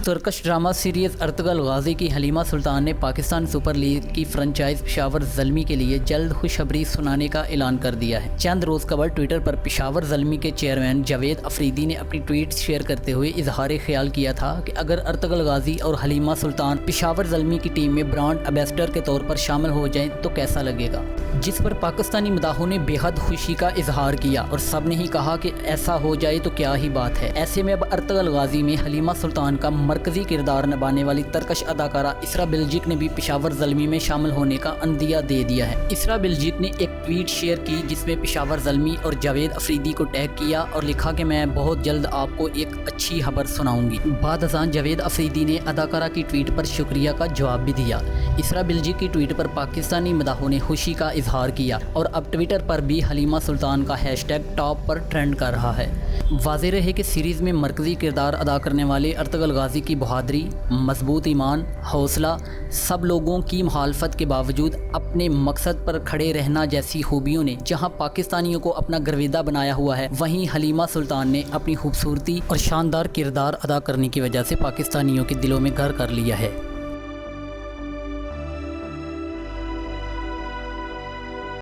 Turkish drama series Ertugrul Ghazi کی حلیمہ سلطان نے Pakistan super league کی فرنچائز پشاور زلمی کے لیے جلد خوشخبری سنانے کا اعلان کر دیا ہے۔ چند روز قبل ٹویٹر پر پشاور زلمی کے چیئرمین جاوید افریدی نے اپنی ٹویٹ شیئر کرتے ہوئے اظہار خیال کیا تھا کہ اگر ارطغرل غازی اور حلیمہ سلطان پشاور زلمی کی ٹیم میں برانڈ ایمبیسڈر کے طور پر شامل ہو جائیں تو کیسا لگے گا، جس پر پاکستانی مداحوں نے بے حد خوشی کا اظہار کیا اور سب نے ہی کہا کہ ایسا ہو جائے تو کیا ہی بات ہے۔ ایسے میں اب ارطغرل غازی میں حلیمہ سلطان کا مرکزی کردار نبھانے والی ترکش اداکارہ اسرا بلجک نے بھی پشاور زلمی میں شامل ہونے کا عندیہ دے دیا ہے۔ اسرا بلجک نے ایک ٹویٹ شیئر کی جس میں پشاور زلمی اور جاوید افریدی کو ٹیگ کیا اور لکھا کہ میں بہت جلد آپ کو ایک اچھی خبر سناؤں گی۔ بعد ازاں جاوید افریدی نے اداکارہ کی ٹویٹ پر شکریہ کا جواب بھی دیا۔ اسرا بلجک کی ٹویٹ پر پاکستانی مداحوں نے خوشی کا اظہار کیا اور اب ٹویٹر پر بھی حلیمہ سلطان کا ہیش ٹیگ ٹاپ پر ٹرینڈ کر رہا ہے۔ واضح رہے کہ سیریز میں مرکزی کردار ادا کرنے والے ارطغرل غازی کی بہادری، مضبوط ایمان، حوصلہ، سب لوگوں کی مخالفت کے باوجود اپنے مقصد پر کھڑے رہنا جیسی خوبیوں نے جہاں پاکستانیوں کو اپنا گرویدہ بنایا ہوا ہے، وہیں حلیمہ سلطان نے اپنی خوبصورتی اور شاندار کردار ادا کرنے کی وجہ سے پاکستانیوں کے دلوں میں گھر کر لیا ہے۔